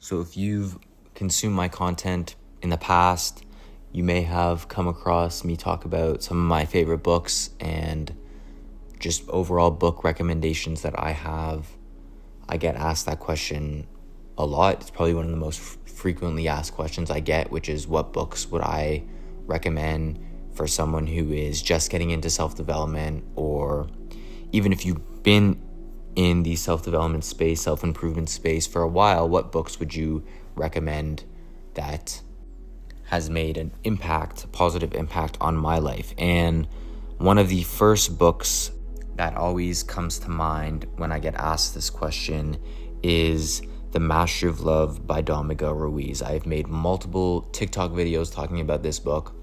So if you've consumed my content in the past, you may have come across me talk about some of my favorite books and just overall book recommendations that I have. I get asked that question a lot. It's probably one of the most frequently asked questions I get, which is what books would I recommend for someone who is just getting into self-development, or even if you've been in the self-development space, self-improvement space for a while, what books would you recommend that has made an impact, a positive impact on my life? And one of the first books that always comes to mind when I get asked this question is The Mastery of Love by Don Miguel Ruiz. I've made multiple TikTok videos talking about this book,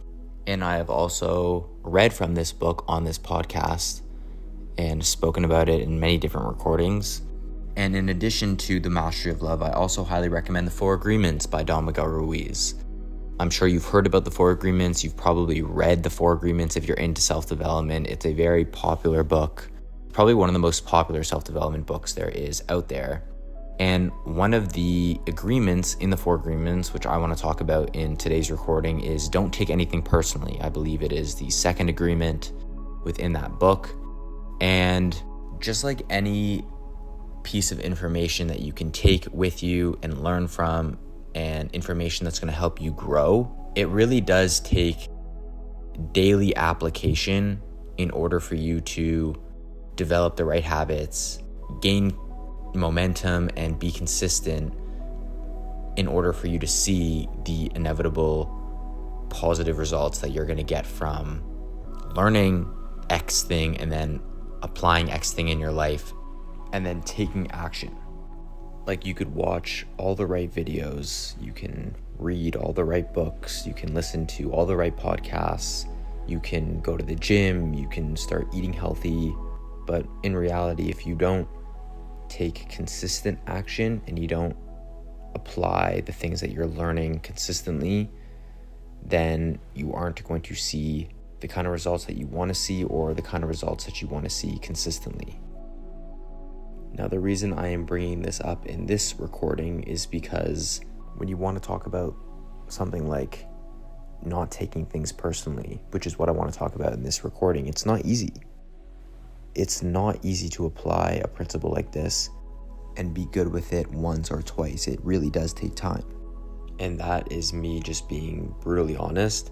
and I have also read from this book on this podcast and spoken about it in many different recordings. And in addition to The Mastery of Love, I also highly recommend The Four Agreements by Don Miguel Ruiz. I'm sure you've heard about The Four Agreements. You've probably read The Four Agreements if you're into self-development. It's a very popular book, probably one of the most popular self-development books there is out there. And one of the agreements in The Four Agreements, which I want to talk about in today's recording, is don't take anything personally. I believe it is the second agreement within that book. And just like any piece of information that you can take with you and learn from, and information that's going to help you grow, it really does take daily application in order for you to develop the right habits, gain momentum, and be consistent in order for you to see the inevitable positive results that you're going to get from learning X thing and then applying X thing in your life and then taking action. Like, you could watch all the right videos, you can read all the right books, you can listen to all the right podcasts, you can go to the gym, you can start eating healthy. But in reality, if you don't take consistent action and you don't apply the things that you're learning consistently, then you aren't going to see the kind of results that you want to see, or the kind of results that you want to see consistently. Now, the reason I am bringing this up in this recording is because when you want to talk about something like not taking things personally, which is what I want to talk about in this recording, it's not easy. It's not easy to apply a principle like this and be good with it once or twice. It really does take time. And that is me just being brutally honest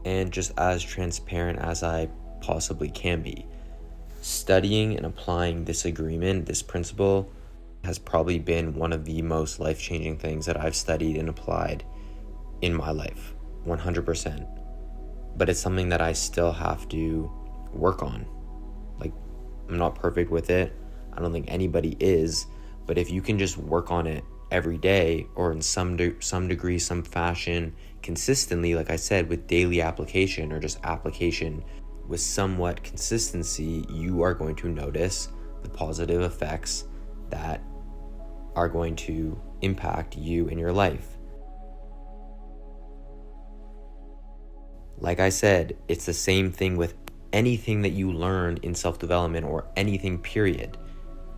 and just as transparent as I possibly can be. Studying and applying this agreement, this principle, has probably been one of the most life-changing things that I've studied and applied in my life, 100%. But it's something that I still have to work on. Like, I'm not perfect with it. I don't think anybody is. But if you can just work on it every day, or in some degree, some fashion, consistently, like I said, with daily application or just application with somewhat consistency, you are going to notice the positive effects that are going to impact you in your life. Like I said, it's the same thing with anything that you learn in self-development, or anything, period.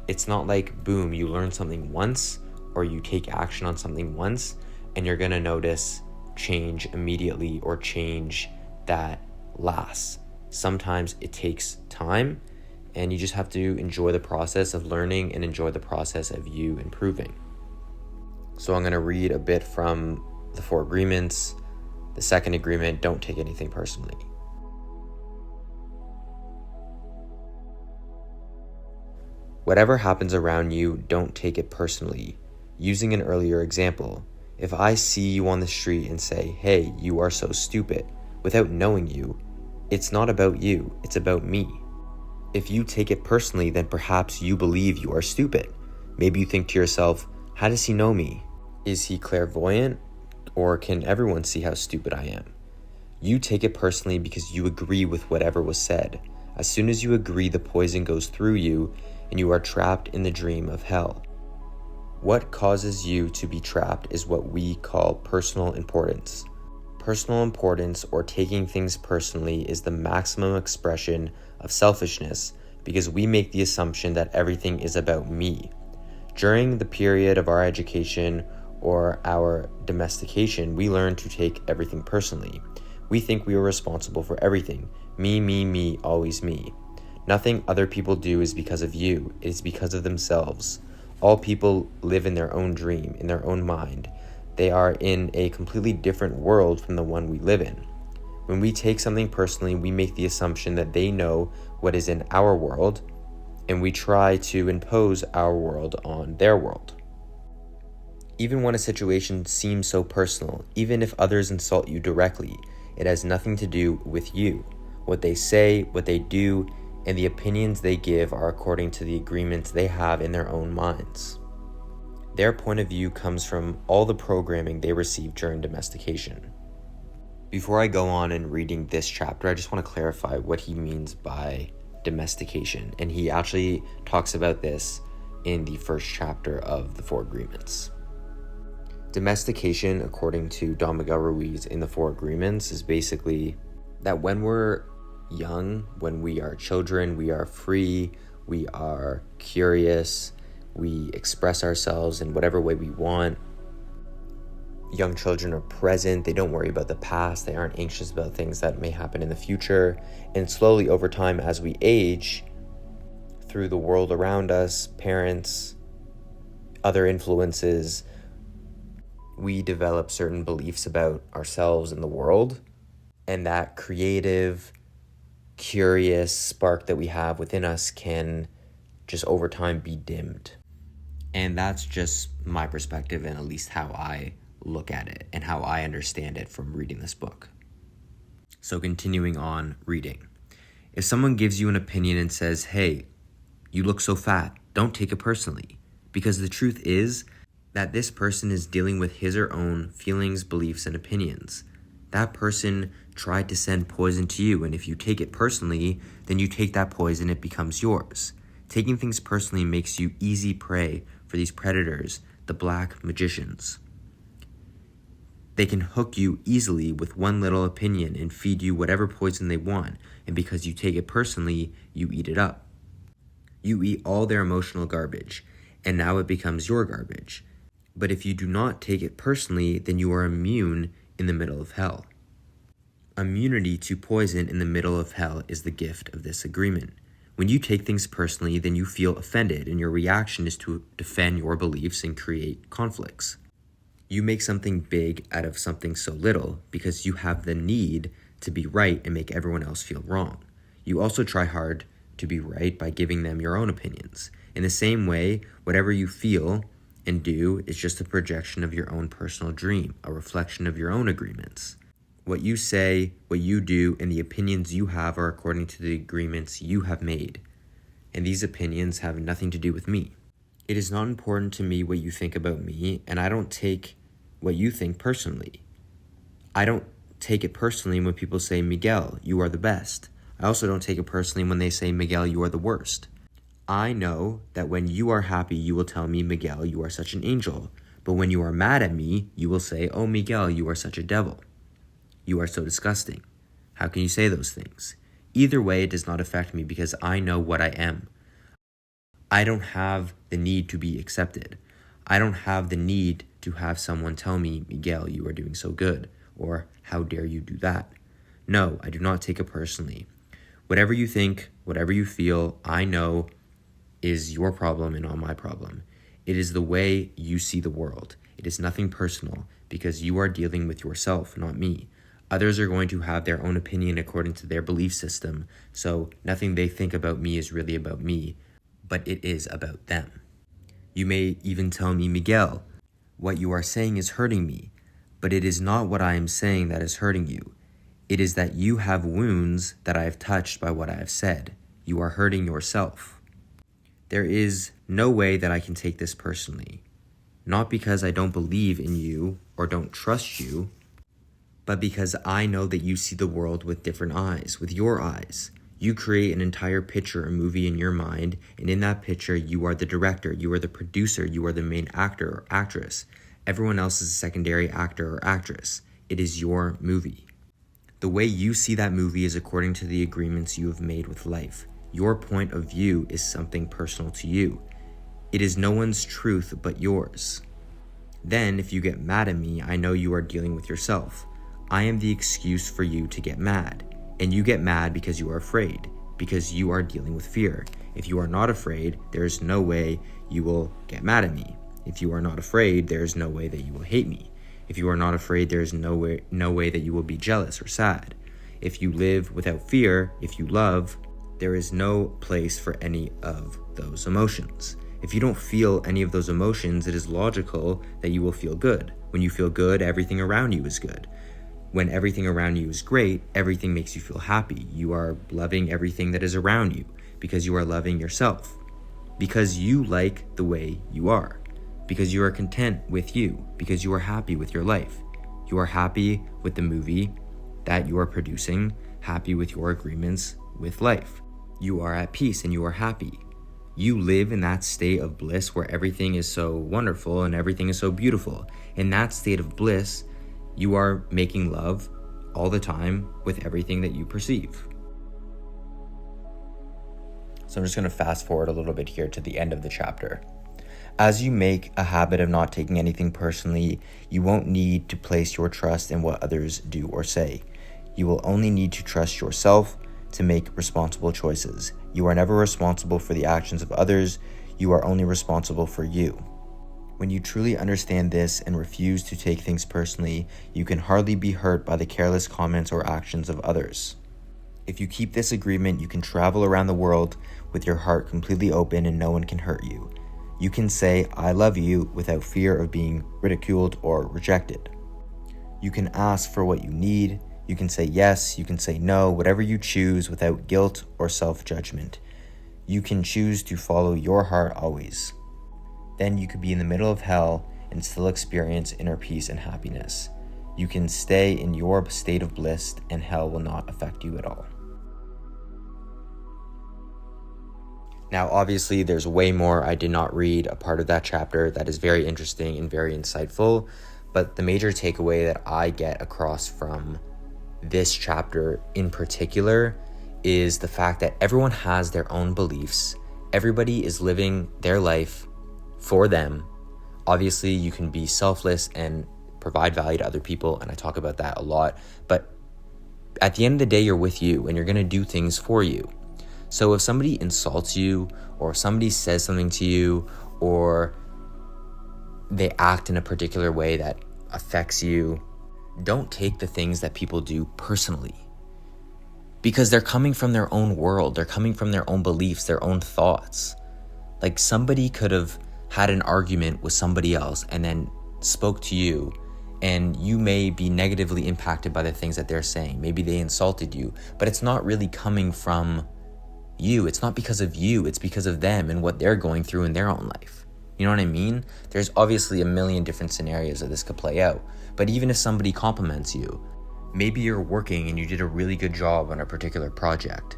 It's not like, boom, you learn something once or you take action on something once and you're going to notice change immediately, or change that lasts. Sometimes it takes time, and you just have to enjoy the process of learning and enjoy the process of you improving. So I'm going to read a bit from The Four Agreements. The second agreement, don't take anything personally. Whatever happens around you, don't take it personally. Using an earlier example, if I see you on the street and say, "Hey, you are so stupid," without knowing you, it's not about you, it's about me. If you take it personally, then perhaps you believe you are stupid. Maybe you think to yourself, how does he know me? Is he clairvoyant? Or can everyone see how stupid I am? You take it personally because you agree with whatever was said. As soon as you agree, the poison goes through you and you are trapped in the dream of hell. What causes you to be trapped is what we call personal importance. Personal importance, or taking things personally, is the maximum expression of selfishness because we make the assumption that everything is about me. During the period of our education or our domestication, we learn to take everything personally. We think we are responsible for everything. Me, always me. Nothing other people do is because of you. It is because of themselves. All people live in their own dream, in their own mind. They are in a completely different world from the one we live in. When we take something personally, we make the assumption that they know what is in our world, and we try to impose our world on their world. Even when a situation seems so personal, even if others insult you directly, it has nothing to do with you. What they say, what they do, and the opinions they give are according to the agreements they have in their own minds. Their point of view comes from all the programming they received during domestication. Before I go on in reading this chapter, I just want to clarify what he means by domestication. And he actually talks about this in the first chapter of the Four Agreements. Domestication, according to Don Miguel Ruiz in the Four Agreements, is basically that when we're young, when we are children, we are free, we are curious, we express ourselves in whatever way we want. Young children are present, they don't worry about the past, they aren't anxious about things that may happen in the future. And slowly over time, as we age, through the world around us, parents, other influences, we develop certain beliefs about ourselves and the world. And that creative, curious spark that we have within us can just over time be dimmed. And that's just my perspective, and at least how I look at it and how I understand it from reading this book. So continuing on reading. If someone gives you an opinion and says, "Hey, you look so fat," don't take it personally, because the truth is that this person is dealing with his or her own feelings, beliefs, and opinions. That person tried to send poison to you, and if you take it personally, then you take that poison, it becomes yours. Taking things personally makes you easy prey for these predators, the black magicians. They can hook you easily with one little opinion and feed you whatever poison they want, and because you take it personally, you eat it up. You eat all their emotional garbage, and now it becomes your garbage. But if you do not take it personally, then you are immune in the middle of hell. Immunity to poison in the middle of hell is the gift of this agreement. When you take things personally, then you feel offended, and your reaction is to defend your beliefs and create conflicts. You make something big out of something so little because you have the need to be right and make everyone else feel wrong. You also try hard to be right by giving them your own opinions. In the same way, whatever you feel and do is just a projection of your own personal dream, a reflection of your own agreements. What you say, what you do, and the opinions you have are according to the agreements you have made. And these opinions have nothing to do with me. It is not important to me what you think about me, and I don't take what you think personally. I don't take it personally when people say, "Miguel, you are the best." I also don't take it personally when they say, "Miguel, you are the worst." I know that when you are happy, you will tell me, "Miguel, you are such an angel." But when you are mad at me, you will say, "Oh, Miguel, you are such a devil. You are so disgusting. How can you say those things?" Either way, it does not affect me because I know what I am. I don't have the need to be accepted. I don't have the need to have someone tell me, "Miguel, you are doing so good," or "How dare you do that?" No, I do not take it personally. Whatever you think, whatever you feel, I know is your problem and not my problem. It is the way you see the world. It is nothing personal because you are dealing with yourself, not me. Others are going to have their own opinion according to their belief system, so nothing they think about me is really about me, but it is about them. You may even tell me, "Miguel, what you are saying is hurting me," but it is not what I am saying that is hurting you. It is that you have wounds that I have touched by what I have said. You are hurting yourself. There is no way that I can take this personally, not because I don't believe in you or don't trust you, but because I know that you see the world with different eyes, with your eyes. You create an entire picture or movie in your mind, and in that picture, you are the director, you are the producer, you are the main actor or actress. Everyone else is a secondary actor or actress. It is your movie. The way you see that movie is according to the agreements you have made with life. Your point of view is something personal to you. It is no one's truth but yours. Then, if you get mad at me, I know you are dealing with yourself. I am the excuse for you to get mad. And you get mad because you are afraid, because you are dealing with fear. If you are not afraid, there is no way you will get mad at me. If you are not afraid, there is no way that you will hate me. If you are not afraid, there is no way that you will be jealous or sad. If you live without fear, if you love, there is no place for any of those emotions. If you don't feel any of those emotions, it is logical that you will feel good. When you feel good, everything around you is good. When everything around you is great, everything makes you feel happy. You are loving everything that is around you because you are loving yourself. Because you like the way you are. Because you are content with you. Because you are happy with your life. You are happy with the movie that you are producing, happy with your agreements with life. You are at peace and you are happy. You live in that state of bliss where everything is so wonderful and everything is so beautiful. In that state of bliss, you are making love all the time with everything that you perceive. So I'm just going to fast forward a little bit here to the end of the chapter. As you make a habit of not taking anything personally, you won't need to place your trust in what others do or say. You will only need to trust yourself to make responsible choices. You are never responsible for the actions of others. You are only responsible for you. When you truly understand this and refuse to take things personally, you can hardly be hurt by the careless comments or actions of others. If you keep this agreement, you can travel around the world with your heart completely open and no one can hurt you. You can say, I love you without fear of being ridiculed or rejected. You can ask for what you need. You can say yes, you can say no, whatever you choose without guilt or self-judgment. You can choose to follow your heart always. Then you could be in the middle of hell and still experience inner peace and happiness. You can stay in your state of bliss and hell will not affect you at all. Now, obviously, there's way more. I did not read a part of that chapter that is very interesting and very insightful, but the major takeaway that I get across from this chapter in particular is the fact that everyone has their own beliefs. Everybody is living their life for them. Obviously, you can be selfless and provide value to other people, and I talk about that a lot, but at the end of the day, you're with you and you're going to do things for you. So if somebody insults you or somebody says something to you or they act in a particular way that affects you, don't take the things that people do personally, because they're coming from their own world. They're coming from their own beliefs, their own thoughts. Like, somebody could have had an argument with somebody else and then spoke to you, and you may be negatively impacted by the things that they're saying. Maybe they insulted you, but it's not really coming from you. It's not because of you. It's because of them and what they're going through in their own life. You know what I mean? There's obviously a million different scenarios that this could play out. But even if somebody compliments you, maybe you're working and you did a really good job on a particular project,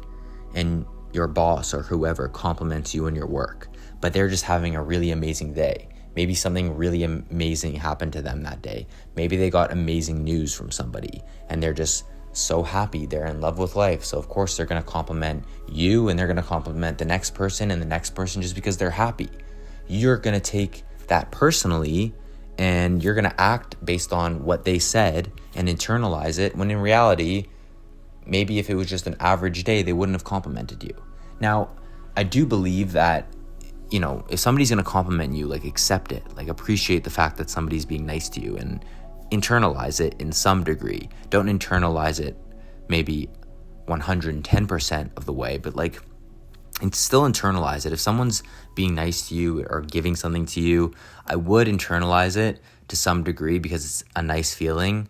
and your boss or whoever compliments you on your work, but they're just having a really amazing day. Maybe something really amazing happened to them that day. Maybe they got amazing news from somebody and they're just so happy. They're in love with life. So of course they're going to compliment you, and they're going to compliment the next person and the next person just because they're happy. You're going to take that personally and you're going to act based on what they said and internalize it, when in reality, maybe if it was just an average day, they wouldn't have complimented you. Now, I do believe that, you know, if somebody's going to compliment you, like, accept it, like, appreciate the fact that somebody's being nice to you and internalize it in some degree. Don't internalize it maybe 110% of the way, but like, and still internalize it. If someone's being nice to you or giving something to you, I would internalize it to some degree because it's a nice feeling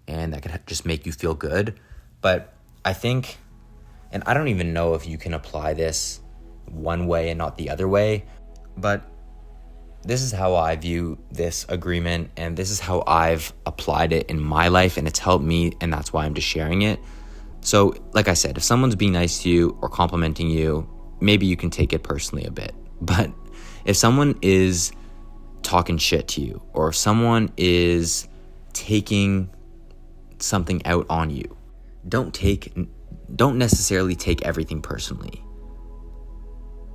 and that could just make you feel good. But I think, and I don't even know if you can apply this one way and not the other way, but this is how I view this agreement, and this is how I've applied it in my life, and it's helped me, and that's why I'm just sharing it. So, like I said, if someone's being nice to you or complimenting you, maybe you can take it personally a bit. But if someone is talking shit to you, or if someone is taking something out on you, don't necessarily take everything personally.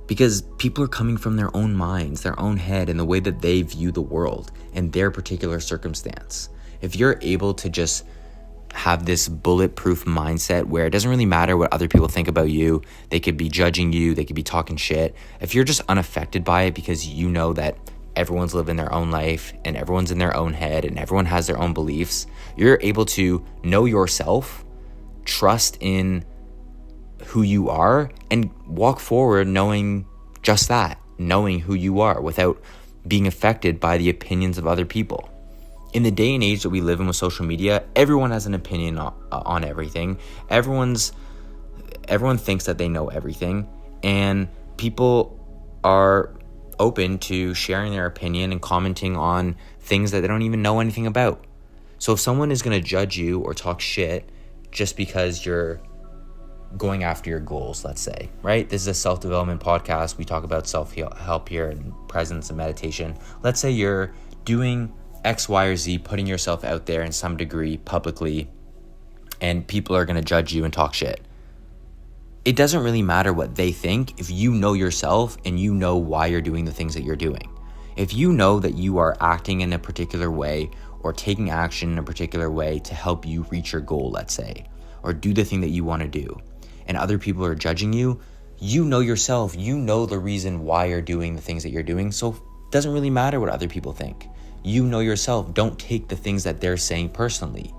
Because people are coming from their own minds, their own head, and the way that they view the world and their particular circumstance. If you're able to just have this bulletproof mindset where it doesn't really matter what other people think about you, they could be judging you, they could be talking shit. If you're just unaffected by it because you know that everyone's living their own life and everyone's in their own head and everyone has their own beliefs, you're able to know yourself, trust in who you are, and walk forward knowing just that, knowing who you are without being affected by the opinions of other people. In the day and age that we live in with social media, everyone has an opinion on everything. Everyone thinks that they know everything, and people are open to sharing their opinion and commenting on things that they don't even know anything about. So if someone is going to judge you or talk shit just because you're going after your goals, let's say, right? This is a self-development podcast. We talk about self-help here and presence and meditation. Let's say you're doing X, Y, or Z, putting yourself out there in some degree publicly, and people are going to judge you and talk shit. It doesn't really matter what they think if you know yourself and you know why you're doing the things that you're doing. If you know that you are acting in a particular way or taking action in a particular way to help you reach your goal, let's say, or do the thing that you want to do, and other people are judging you, you know yourself, you know the reason why you're doing the things that you're doing, so it doesn't really matter what other people think. You know yourself. Don't take the things that they're saying personally.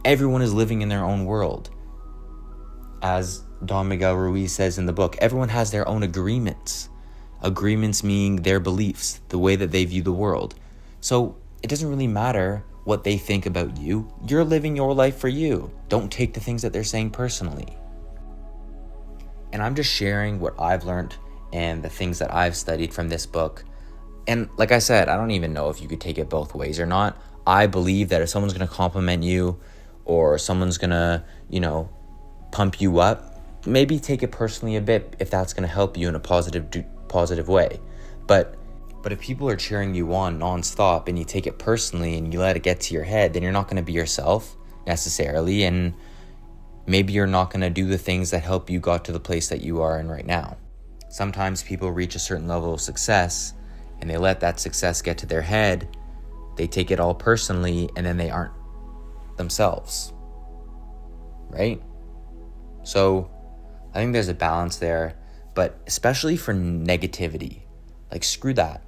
Everyone is living in their own world. As Don Miguel Ruiz says in the book, everyone has their own agreements. Agreements meaning their beliefs, the way that they view the world. So it doesn't really matter what they think about you. You're living your life for you. Don't take the things that they're saying personally. And I'm just sharing what I've learned and the things that I've studied from this book. And like I said, I don't even know if you could take it both ways or not. I believe that if someone's going to compliment you or someone's going to, pump you up, maybe take it personally a bit if that's going to help you in a positive way. But if people are cheering you on nonstop and you take it personally and you let it get to your head, then you're not going to be yourself necessarily, and maybe you're not going to do the things that help you got to the place that you are in right now. Sometimes people reach a certain level of success and they let that success get to their head, they take it all personally, and then they aren't themselves, right? So I think there's a balance there, but especially for negativity, like screw that.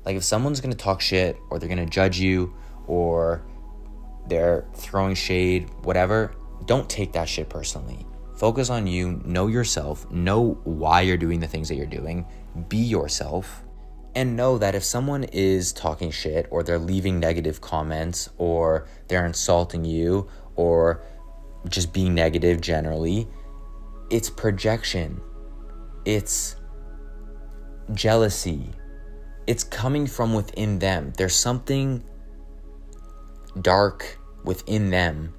Like if someone's going to talk shit or they're going to judge you or they're throwing shade, whatever, don't take that shit personally. Focus on you, know yourself, know why you're doing the things that you're doing, be yourself. And know that if someone is talking shit or they're leaving negative comments or they're insulting you or just being negative generally, it's projection. It's jealousy. It's coming from within them. There's something dark within them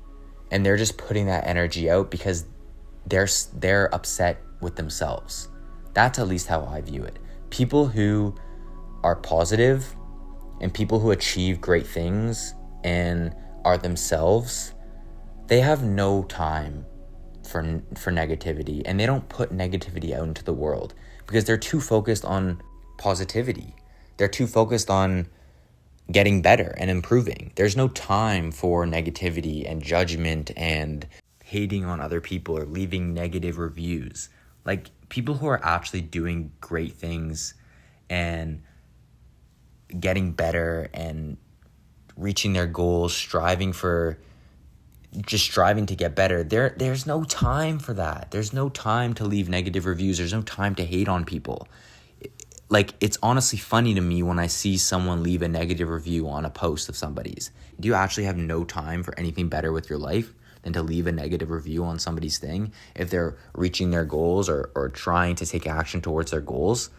and they're just putting that energy out because they're upset with themselves. That's at least how I view it. People who are positive and people who achieve great things and are themselves, they have no time for negativity, and they don't put negativity out into the world because they're too focused on positivity. They're too focused on getting better and improving. There's no time for negativity and judgment and hating on other people or leaving negative reviews. Like people who are actually doing great things and getting better and reaching their goals, striving to get better. There's no time for that. There's no time to leave negative reviews. There's no time to hate on people. Like, it's honestly funny to me when I see someone leave a negative review on a post of somebody's. Do you actually have no time for anything better with your life than to leave a negative review on somebody's thing if they're reaching their goals or trying to take action towards their goals?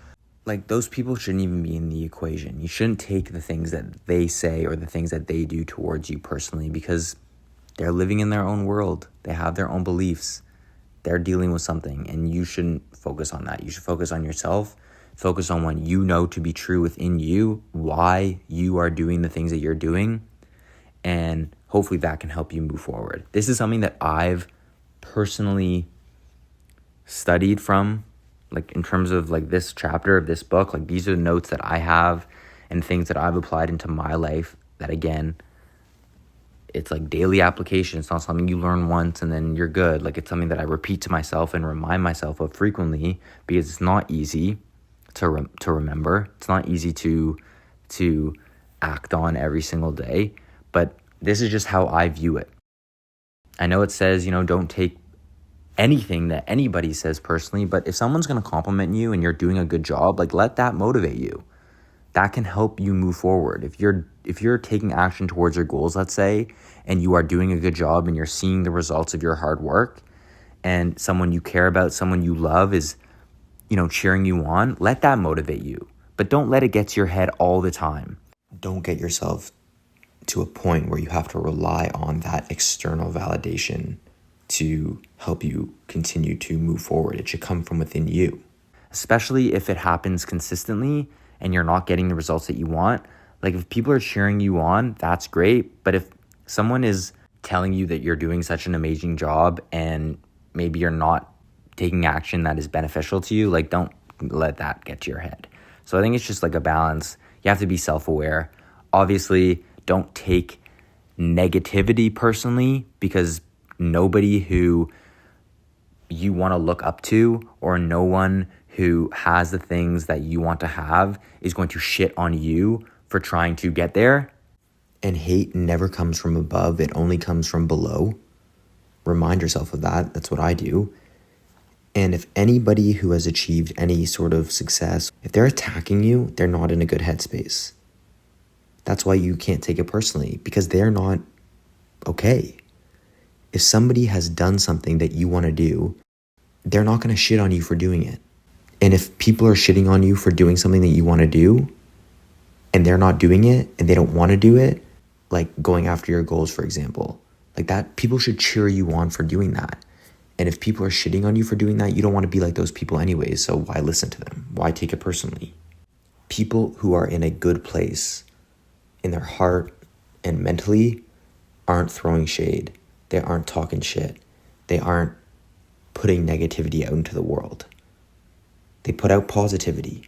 Like, those people shouldn't even be in the equation. You shouldn't take the things that they say or the things that they do towards you personally because they're living in their own world. They have their own beliefs. They're dealing with something, and you shouldn't focus on that. You should focus on yourself. Focus on what you know to be true within you, why you are doing the things that you're doing, and hopefully that can help you move forward. This is something that I've personally studied from Like in terms of like this chapter of this book, like these are the notes that I have and things that I've applied into my life that, again, it's like daily application. It's not something you learn once and then you're good. Like it's something that I repeat to myself and remind myself of frequently, because it's not easy to remember. It's not easy to act on every single day, but this is just how I view it. I know it says, don't take anything that anybody says personally, but if someone's going to compliment you and you're doing a good job, like let that motivate you. That can help you move forward. If you're taking action towards your goals, let's say, and you are doing a good job and you're seeing the results of your hard work, and someone you care about, someone you love is, cheering you on, let that motivate you. But don't let it get to your head all the time. Don't get yourself to a point where you have to rely on that external validation to help you continue to move forward. It should come from within you, especially if it happens consistently and you're not getting the results that you want. Like if people are cheering you on, that's great. But if someone is telling you that you're doing such an amazing job and maybe you're not taking action that is beneficial to you, like don't let that get to your head. So I think it's just like a balance. You have to be self-aware. Obviously, don't take negativity personally, because nobody who you want to look up to or no one who has the things that you want to have is going to shit on you for trying to get there. And hate never comes from above. It only comes from below. Remind yourself of that. That's what I do. And if anybody who has achieved any sort of success, if they're attacking you, they're not in a good headspace. That's why you can't take it personally, because they're not okay. If somebody has done something that you want to do, they're not going to shit on you for doing it. And if people are shitting on you for doing something that you want to do, and they're not doing it, and they don't want to do it, like going after your goals, for example, like that, people should cheer you on for doing that. And if people are shitting on you for doing that, you don't want to be like those people anyways, so why listen to them? Why take it personally? People who are in a good place in their heart and mentally aren't throwing shade. They aren't talking shit. They aren't putting negativity out into the world. They put out positivity.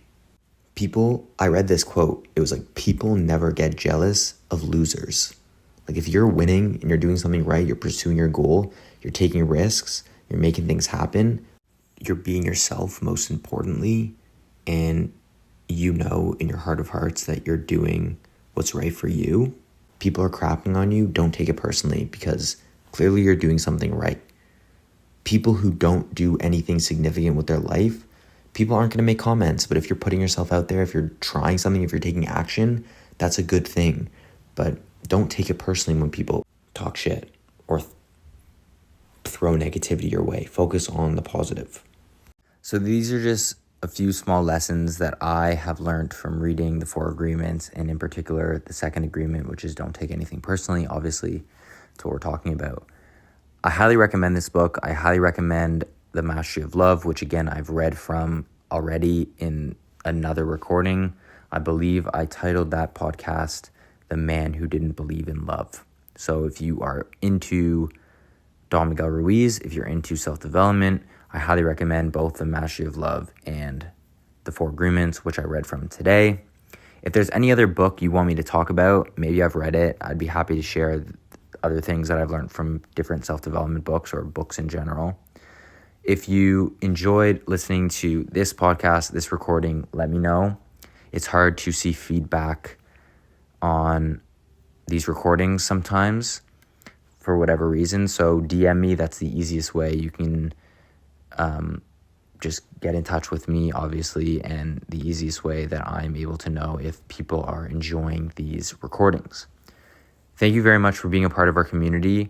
I read this quote. It was like, people never get jealous of losers. Like if you're winning and you're doing something right, you're pursuing your goal, you're taking risks, you're making things happen, you're being yourself most importantly, and you know in your heart of hearts that you're doing what's right for you, people are crapping on you, don't take it personally, because clearly you're doing something right. People who don't do anything significant with their life, people aren't going to make comments. But if you're putting yourself out there, if you're trying something, if you're taking action, that's a good thing. But don't take it personally when people talk shit or throw negativity your way. Focus on the positive. So these are just a few small lessons that I have learned from reading the 4 agreements, and in particular, the second agreement, which is don't take anything personally. Obviously, that's what we're talking about. I highly recommend this book. I highly recommend The Mastery of Love, which again, I've read from already in another recording. I believe I titled that podcast, The Man Who Didn't Believe in Love. So if you are into Don Miguel Ruiz, if you're into self-development, I highly recommend both The Mastery of Love and The 4 Agreements, which I read from today. If there's any other book you want me to talk about, maybe I've read it, I'd be happy to share other things that I've learned from different self-development books or books in general. If you enjoyed listening to this podcast, this recording, let me know. It's hard to see feedback on these recordings sometimes for whatever reason. So DM me. That's the easiest way. You can just get in touch with me, obviously, and the easiest way that I'm able to know if people are enjoying these recordings. Thank you very much for being a part of our community.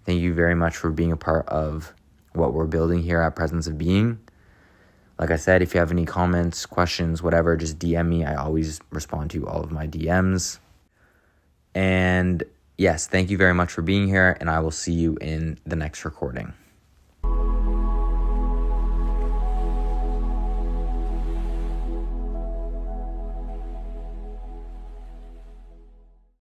Thank you very much for being a part of what we're building here at Presence of Being. Like I said, if you have any comments, questions, whatever, just DM me. I always respond to all of my DMs. And yes, thank you very much for being here, and I will see you in the next recording.